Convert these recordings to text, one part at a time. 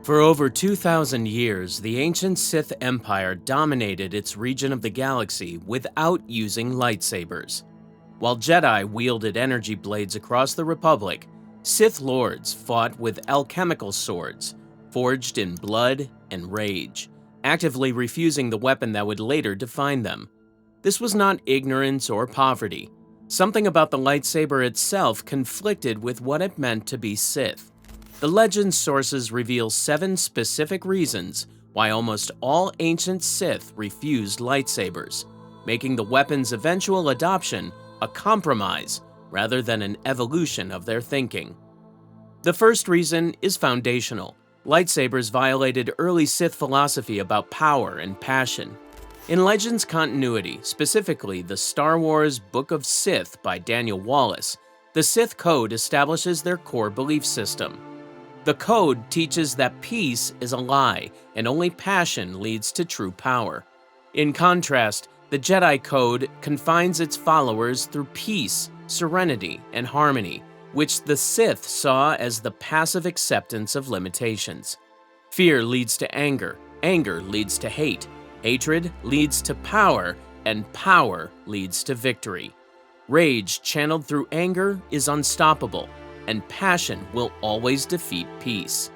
For over 2,000 years, the ancient Sith Empire dominated its region of the galaxy without using lightsabers. While Jedi wielded energy blades across the Republic, Sith Lords fought with alchemical swords, forged in blood and rage, actively refusing the weapon that would later define them. This was not ignorance or poverty. Something about the lightsaber itself conflicted with what it meant to be Sith. The Legends sources reveal 7 specific reasons why almost all ancient Sith refused lightsabers, making the weapon's eventual adoption a compromise rather than an evolution of their thinking. The first reason is foundational. Lightsabers violated early Sith philosophy about power and passion. In Legends continuity, specifically the Star Wars Book of Sith by Daniel Wallace, the Sith Code establishes their core belief system. The Code teaches that peace is a lie, and only passion leads to true power. In contrast, the Jedi Code confines its followers through peace, serenity, and harmony, which the Sith saw as the passive acceptance of limitations. Fear leads to anger, anger leads to hate, hatred leads to power, and power leads to victory. Rage channeled through anger is unstoppable, and passion will always defeat peace.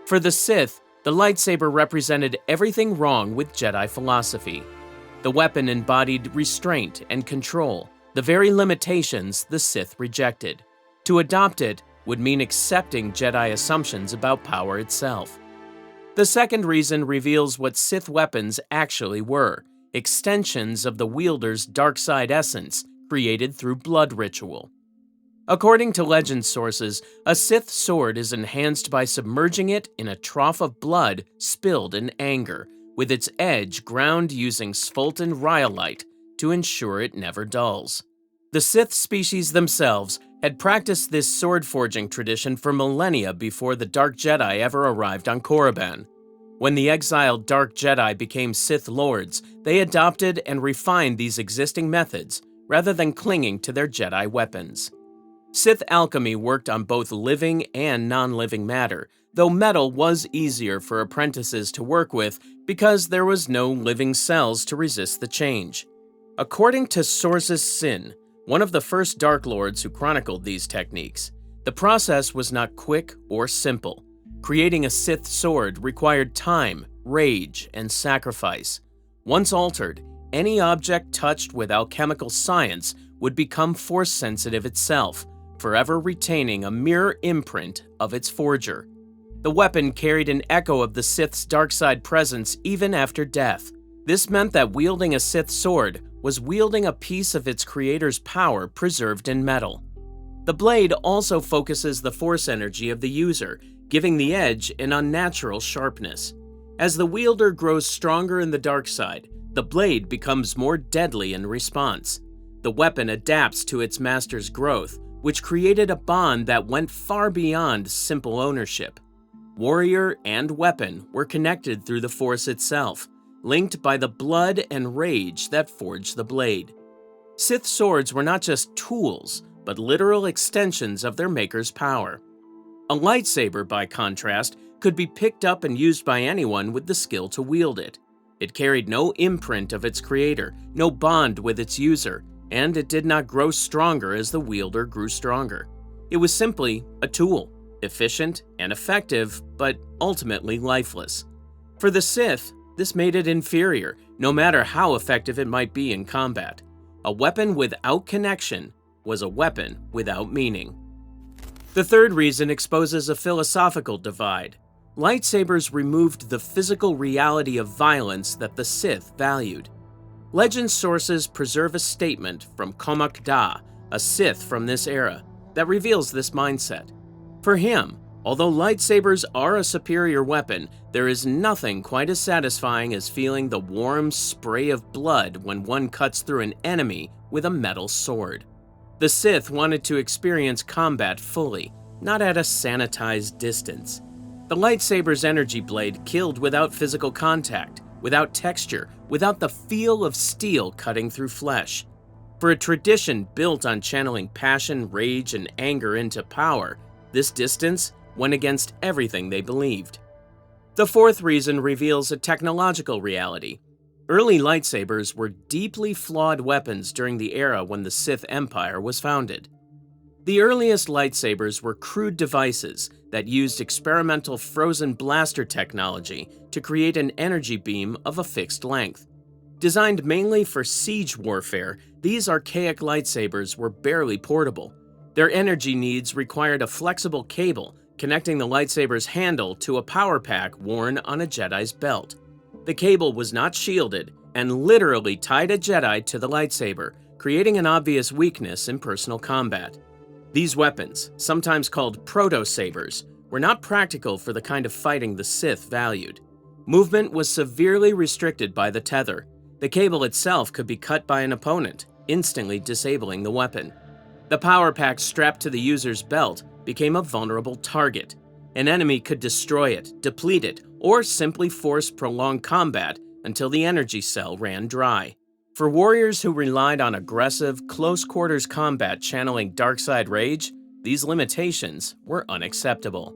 For the Sith, the lightsaber represented everything wrong with Jedi philosophy. The weapon embodied restraint and control, the very limitations the Sith rejected. To adopt it would mean accepting Jedi assumptions about power itself. The second reason reveals what Sith weapons actually were, extensions of the wielder's dark side essence created through blood ritual. According to legend sources, a Sith sword is enhanced by submerging it in a trough of blood spilled in anger, with its edge ground using spholten rhyolite to ensure it never dulls. The Sith species themselves had practiced this sword forging tradition for millennia before the Dark Jedi ever arrived on Korriban. When the exiled Dark Jedi became Sith Lords, they adopted and refined these existing methods rather than clinging to their Jedi weapons. Sith alchemy worked on both living and non-living matter, though metal was easier for apprentices to work with because there was no living cells to resist the change. According to Sources Sin, one of the first Dark Lords who chronicled these techniques, the process was not quick or simple. Creating a Sith sword required time, rage, and sacrifice. Once altered, any object touched with alchemical science would become force-sensitive itself, forever retaining a mirror imprint of its forger. The weapon carried an echo of the Sith's dark side presence even after death. This meant that wielding a Sith sword was wielding a piece of its creator's power preserved in metal. The blade also focuses the force energy of the user, giving the edge an unnatural sharpness. As the wielder grows stronger in the dark side, the blade becomes more deadly in response. The weapon adapts to its master's growth, which created a bond that went far beyond simple ownership. Warrior and weapon were connected through the Force itself, linked by the blood and rage that forged the blade. Sith swords were not just tools, but literal extensions of their maker's power. A lightsaber, by contrast, could be picked up and used by anyone with the skill to wield it. It carried no imprint of its creator, no bond with its user, and it did not grow stronger as the wielder grew stronger. It was simply a tool, efficient and effective, but ultimately lifeless. For the Sith, this made it inferior, no matter how effective it might be in combat. A weapon without connection was a weapon without meaning. The third reason exposes a philosophical divide. Lightsabers removed the physical reality of violence that the Sith valued. Legend sources preserve a statement from Comac Da, a Sith from this era, that reveals this mindset. For him, although lightsabers are a superior weapon, there is nothing quite as satisfying as feeling the warm spray of blood when one cuts through an enemy with a metal sword. The Sith wanted to experience combat fully, not at a sanitized distance. The lightsaber's energy blade killed without physical contact, without texture, without the feel of steel cutting through flesh. For a tradition built on channeling passion, rage, and anger into power, this distance went against everything they believed. The fourth reason reveals a technological reality. Early lightsabers were deeply flawed weapons during the era when the Sith Empire was founded. The earliest lightsabers were crude devices that used experimental frozen blaster technology to create an energy beam of a fixed length. Designed mainly for siege warfare, these archaic lightsabers were barely portable. Their energy needs required a flexible cable connecting the lightsaber's handle to a power pack worn on a Jedi's belt. The cable was not shielded and literally tied a Jedi to the lightsaber, creating an obvious weakness in personal combat. These weapons, sometimes called proto-sabers, were not practical for the kind of fighting the Sith valued. Movement was severely restricted by the tether. The cable itself could be cut by an opponent, instantly disabling the weapon. The power pack strapped to the user's belt became a vulnerable target. An enemy could destroy it, deplete it, or simply force prolonged combat until the energy cell ran dry. For warriors who relied on aggressive, close-quarters combat channeling dark-side rage, these limitations were unacceptable.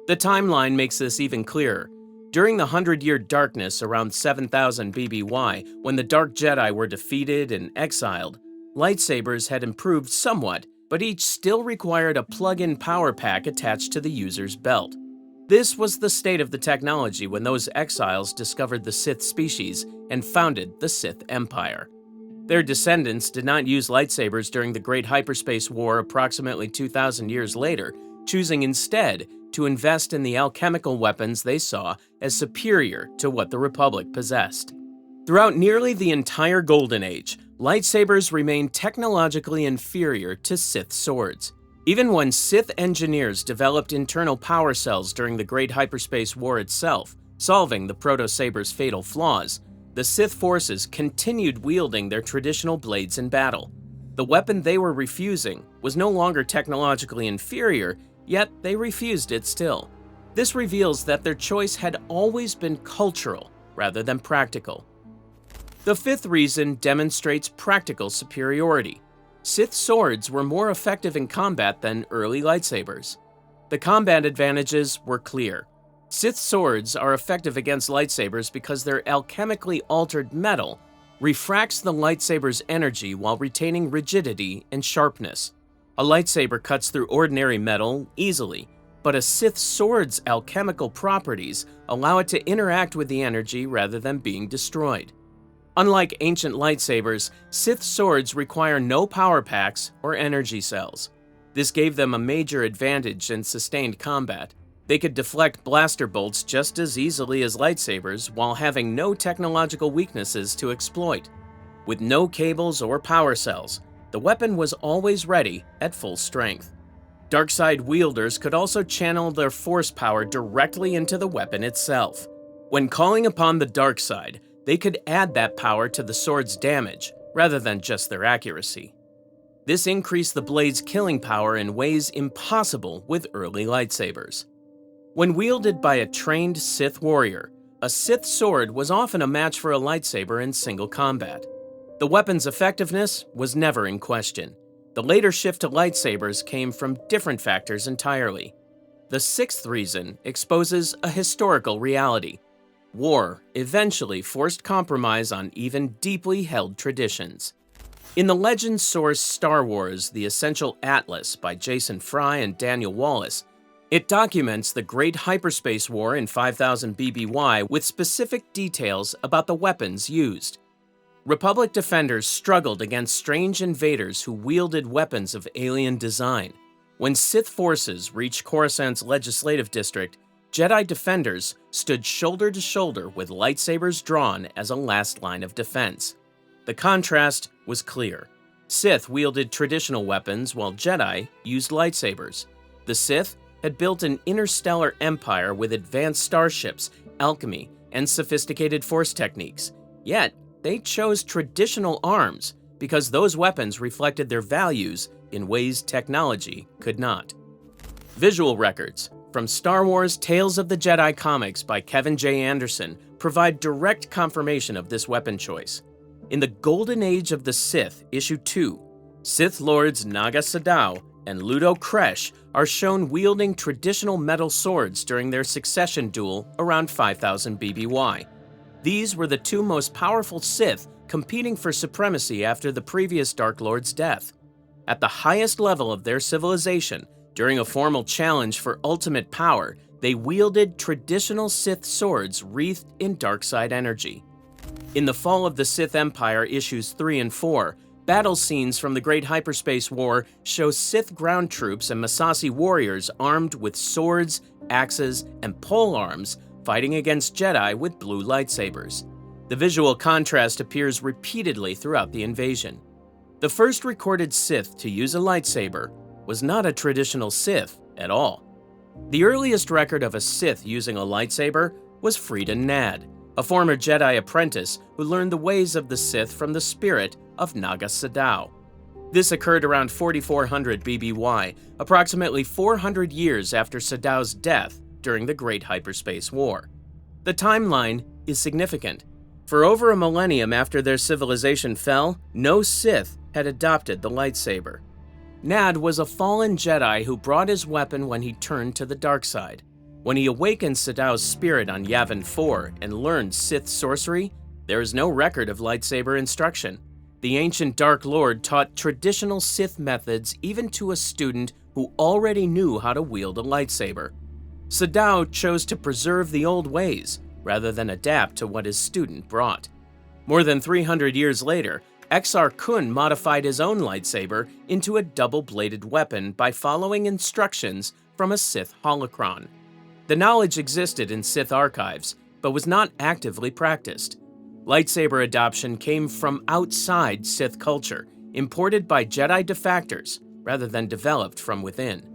The timeline makes this even clearer. During the 100-Year Darkness around 7000 BBY, when the Dark Jedi were defeated and exiled, lightsabers had improved somewhat, but each still required a plug-in power pack attached to the user's belt. This was the state of the technology when those exiles discovered the Sith species and founded the Sith Empire. Their descendants did not use lightsabers during the Great Hyperspace War approximately 2,000 years later, choosing instead to invest in the alchemical weapons they saw as superior to what the Republic possessed. Throughout nearly the entire Golden Age, lightsabers remained technologically inferior to Sith swords. Even when Sith engineers developed internal power cells during the Great Hyperspace War itself, solving the proto-saber's fatal flaws, the Sith forces continued wielding their traditional blades in battle. The weapon they were refusing was no longer technologically inferior, yet they refused it still. This reveals that their choice had always been cultural rather than practical. The fifth reason demonstrates practical superiority. Sith swords were more effective in combat than early lightsabers. The combat advantages were clear. Sith swords are effective against lightsabers because their alchemically altered metal refracts the lightsaber's energy while retaining rigidity and sharpness. A lightsaber cuts through ordinary metal easily, but a Sith sword's alchemical properties allow it to interact with the energy rather than being destroyed. Unlike ancient lightsabers, Sith swords require no power packs or energy cells. This gave them a major advantage in sustained combat. They could deflect blaster bolts just as easily as lightsabers while having no technological weaknesses to exploit. With no cables or power cells, the weapon was always ready at full strength. Darkside wielders could also channel their force power directly into the weapon itself. When calling upon the dark side, they could add that power to the sword's damage, rather than just their accuracy. This increased the blade's killing power in ways impossible with early lightsabers. When wielded by a trained Sith warrior, a Sith sword was often a match for a lightsaber in single combat. The weapon's effectiveness was never in question. The later shift to lightsabers came from different factors entirely. The sixth reason exposes a historical reality. War eventually forced compromise on even deeply held traditions. In the legend source Star Wars: The Essential Atlas by Jason Fry and Daniel Wallace, it documents the Great Hyperspace War in 5000 BBY with specific details about the weapons used. Republic defenders struggled against strange invaders who wielded weapons of alien design. When Sith forces reached Coruscant's legislative district, Jedi defenders stood shoulder to shoulder with lightsabers drawn as a last line of defense. The contrast was clear. Sith wielded traditional weapons while Jedi used lightsabers. The Sith had built an interstellar empire with advanced starships, alchemy, and sophisticated force techniques. Yet, they chose traditional arms because those weapons reflected their values in ways technology could not. Visual records from Star Wars: Tales of the Jedi comics by Kevin J. Anderson provide direct confirmation of this weapon choice. In the Golden Age of the Sith, Issue 2, Sith Lords Naga Sadow and Ludo Kresh are shown wielding traditional metal swords during their succession duel around 5000 BBY. These were the two most powerful Sith competing for supremacy after the previous Dark Lord's death. At the highest level of their civilization, during a formal challenge for ultimate power, they wielded traditional Sith swords wreathed in dark-side energy. In The Fall of the Sith Empire issues 3 and 4, battle scenes from the Great Hyperspace War show Sith ground troops and Massassi warriors armed with swords, axes, and polearms fighting against Jedi with blue lightsabers. The visual contrast appears repeatedly throughout the invasion. The first recorded Sith to use a lightsaber was not a traditional Sith at all. The earliest record of a Sith using a lightsaber was Frida Nad, a former Jedi apprentice who learned the ways of the Sith from the spirit of Naga Sadow. This occurred around 4400 BBY, approximately 400 years after Sadow's death during the Great Hyperspace War. The timeline is significant. For over a millennium after their civilization fell, no Sith had adopted the lightsaber. Nad was a fallen Jedi who brought his weapon when he turned to the dark side. When he awakened Sadow's spirit on Yavin 4 and learned Sith sorcery, there is no record of lightsaber instruction. The ancient Dark Lord taught traditional Sith methods even to a student who already knew how to wield a lightsaber. Sadow chose to preserve the old ways, rather than adapt to what his student brought. More than 300 years later, Exar Kun modified his own lightsaber into a double-bladed weapon by following instructions from a Sith holocron. The knowledge existed in Sith archives, but was not actively practiced. Lightsaber adoption came from outside Sith culture, imported by Jedi defectors, rather than developed from within.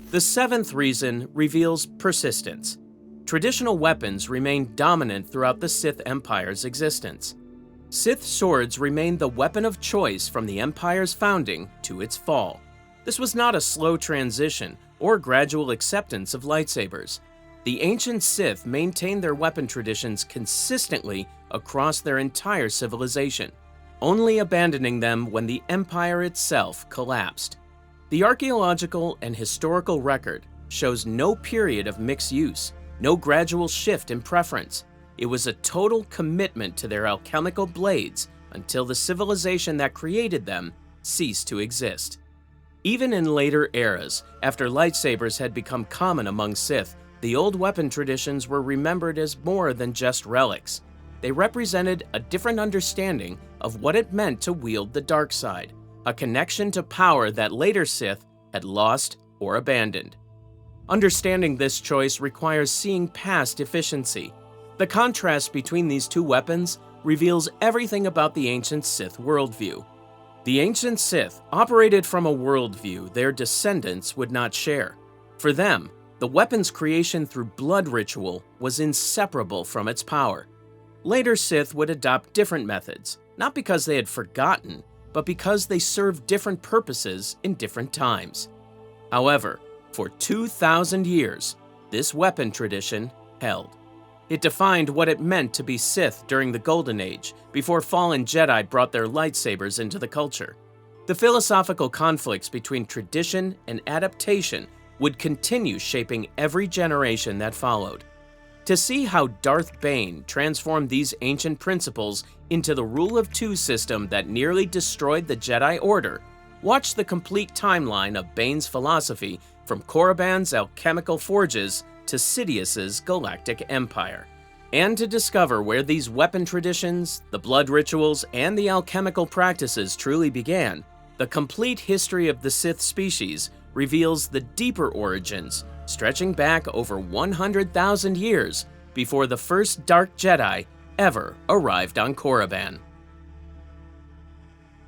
The seventh reason reveals persistence. Traditional weapons remained dominant throughout the Sith Empire's existence. Sith swords remained the weapon of choice from the Empire's founding to its fall. This was not a slow transition or gradual acceptance of lightsabers. The ancient Sith maintained their weapon traditions consistently across their entire civilization, only abandoning them when the Empire itself collapsed. The archaeological and historical record shows no period of mixed use, no gradual shift in preference. It was a total commitment to their alchemical blades until the civilization that created them ceased to exist. Even in later eras, after lightsabers had become common among Sith, the old weapon traditions were remembered as more than just relics. They represented a different understanding of what it meant to wield the dark side, a connection to power that later Sith had lost or abandoned. Understanding this choice requires seeing past efficiency. The contrast between these two weapons reveals everything about the ancient Sith worldview. The ancient Sith operated from a worldview their descendants would not share. For them, the weapon's creation through blood ritual was inseparable from its power. Later Sith would adopt different methods, not because they had forgotten, but because they served different purposes in different times. However, for 2,000 years, this weapon tradition held. It defined what it meant to be Sith during the Golden Age, before fallen Jedi brought their lightsabers into the culture. The philosophical conflicts between tradition and adaptation would continue shaping every generation that followed. To see how Darth Bane transformed these ancient principles into the Rule of Two system that nearly destroyed the Jedi Order, watch the complete timeline of Bane's philosophy from Korriban's alchemical forges to Sidious's galactic empire. And to discover where these weapon traditions, the blood rituals, and the alchemical practices truly began, the complete history of the Sith species reveals the deeper origins, stretching back over 100,000 years before the first Dark Jedi ever arrived on Korriban.